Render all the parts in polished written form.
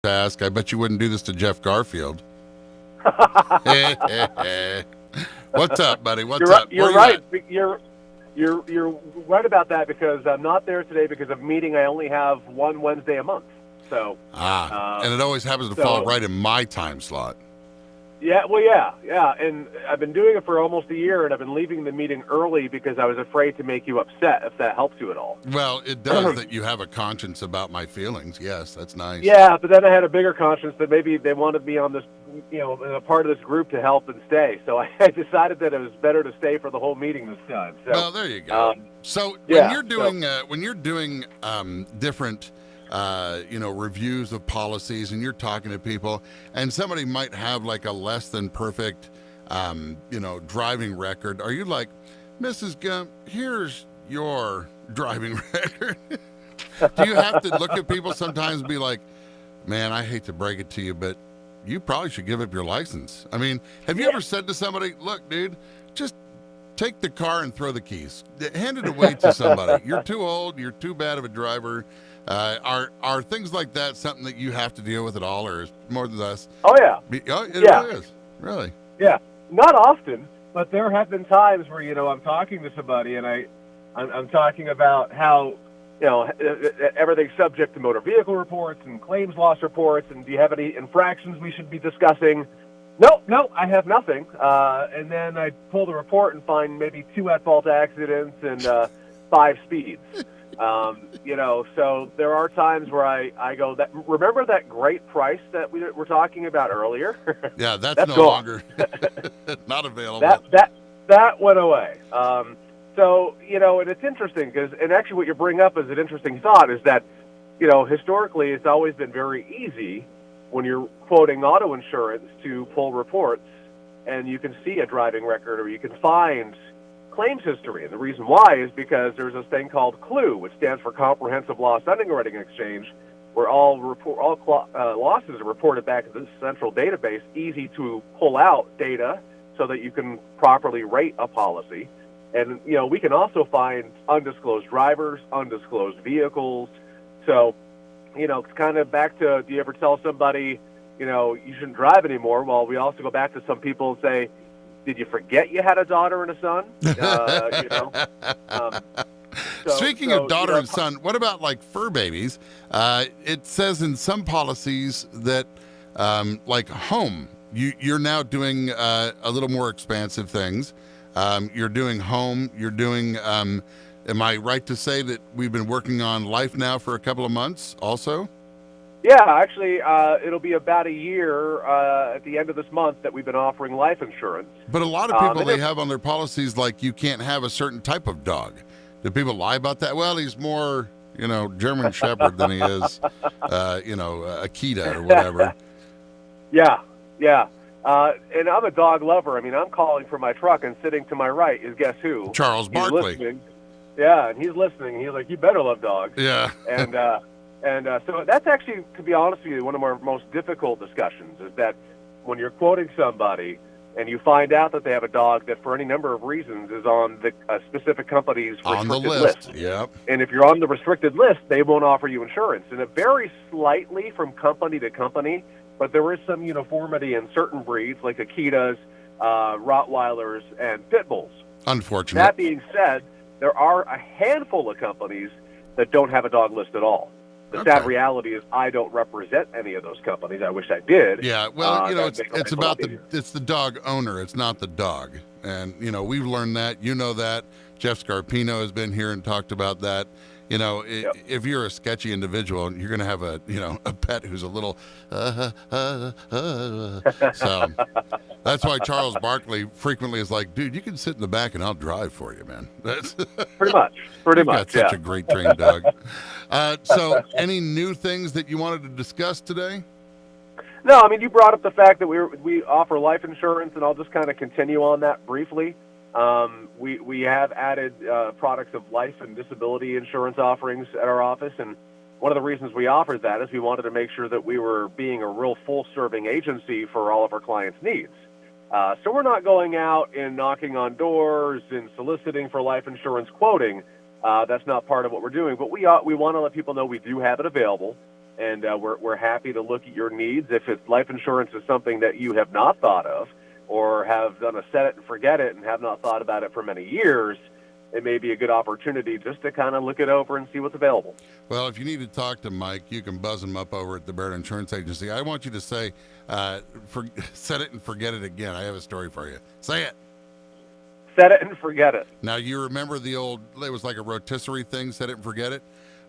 ask. I bet you wouldn't do this to Jeff Garfield. What's up, buddy? What's up? Where You're you right. at? You're right about that because I'm not there today because of a meeting. I only have one Wednesday a month. So And it always happens to fall right in my time slot. yeah, and I've been doing it for almost a year, and I've been leaving the meeting early because I was afraid to make you upset. If that helps you at all. Well, it does that you have a conscience about my feelings. Yes, that's nice. Yeah, but then I had a bigger conscience that maybe they wanted me on this, a part of this group to help and stay. So I decided that it was better to stay for the whole meeting this time. So, well, there you go. So yeah, when you're doing different reviews of policies and you're talking to people and somebody might have like a less than perfect driving record, are you like, Mrs. Gump, here's your driving record? Do you have to look at people sometimes and be like, man, I hate to break it to you, but you probably should give up your license? I mean, have you ever said to somebody, look, dude, just take the car and throw the keys, hand it away to somebody? You're too old, you're too bad of a driver. Are things like that something that you have to deal with at all, or is more than less? Oh yeah, it really is. Really? Yeah, not often, but there have been times where I'm talking to somebody and I'm talking about how everything's subject to motor vehicle reports and claims loss reports, and do you have any infractions we should be discussing? No, I have nothing. And then I pull the report and find maybe 2 at-fault accidents and 5 speeds. So there are times where I go, remember that great price that we were talking about earlier? Yeah, that's no gone. longer not available. That went away. And it's interesting and actually what you bring up as an interesting thought is that, historically it's always been very easy when you're quoting auto insurance to pull reports and you can see a driving record or you can find claims history. And the reason why is because there's this thing called CLUE, which stands for Comprehensive Loss Underwriting Exchange, where all losses are reported back to this central database, easy to pull out data so that you can properly rate a policy. And, we can also find undisclosed drivers, undisclosed vehicles. So, it's kind of back to, do you ever tell somebody, you shouldn't drive anymore? Well, we also go back to some people and say, did you forget you had a daughter and a son? Speaking of daughter and son, what about like fur babies? It says in some policies that like home, you're now doing a little more expansive things. You're doing home, you're doing, am I right to say that we've been working on life now for a couple of months also? Yeah, actually, it'll be about a year at the end of this month that we've been offering life insurance. But a lot of people, they have on their policies like you can't have a certain type of dog. Do people lie about that? Well, he's more, German Shepherd than he is, Akita or whatever. Yeah. And I'm a dog lover. I mean, I'm calling from my truck, and sitting to my right is guess who? Charles Barkley. Listening. Yeah, and he's listening. He's like, you better love dogs. Yeah. And so that's actually, to be honest with you, one of our most difficult discussions is that when you're quoting somebody and you find out that they have a dog that for any number of reasons is on the specific company's restricted list. Yep. And if you're on the restricted list, they won't offer you insurance. And it varies slightly from company to company, but there is some uniformity in certain breeds like Akitas, Rottweilers, and Pit Bulls. Unfortunate. That being said, there are a handful of companies that don't have a dog list at all. The sad reality is I don't represent any of those companies. I wish I did. Yeah, well, it's about it's the dog owner. It's not the dog. And, we've learned that. You know that. Jeff Scarpino has been here and talked about that. If you're a sketchy individual, you're going to have a pet who's a little, so that's why Charles Barkley frequently is like, dude, you can sit in the back and I'll drive for you, man. That's pretty much. Got such a great trained dog. So any new things that you wanted to discuss today? No, I mean, you brought up the fact that we offer life insurance, and I'll just kind of continue on that briefly. We have added products of life and disability insurance offerings at our office, and one of the reasons we offered that is we wanted to make sure that we were being a real full-serving agency for all of our clients' needs. So we're not going out and knocking on doors and soliciting for life insurance quoting. That's not part of what we're doing, but we want to let people know we do have it available. and we're happy to look at your needs. If it's life insurance is something that you have not thought of, or have done a set it and forget it and have not thought about it for many years, it may be a good opportunity just to kind of look it over and see what's available. Well, if you need to talk to Mike, you can buzz him up over at the Barrett Insurance Agency. I want you to say, set it and forget it again. I have a story for you. Say it. Set it and forget it. Now, you remember the old, it was like a rotisserie thing, set it and forget it?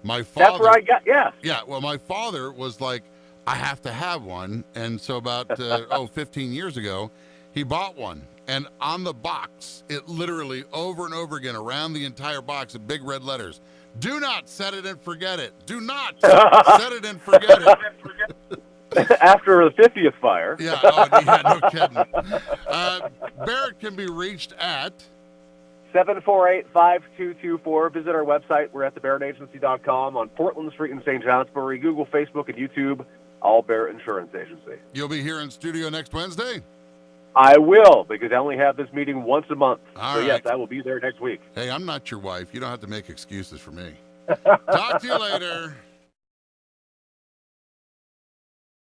My father. That's where I got, yeah. Yeah, well, my father was like, I have to have one. And so about, 15 years ago, he bought one. And on the box, it literally over and over again around the entire box in big red letters, do not set it and forget it. Do not set it and forget it. After the 50th fire. Yeah, no kidding. Barrett can be reached at 748-5224. Visit our website. We're at thebarrettagency.com on Portland Street in St. Johnsbury. Google, Facebook, and YouTube, all Barrett Insurance Agency. You'll be here in studio next Wednesday? I will, because I only have this meeting once a month. All so, right. yes, I will be there next week. Hey, I'm not your wife. You don't have to make excuses for me. Talk to you later.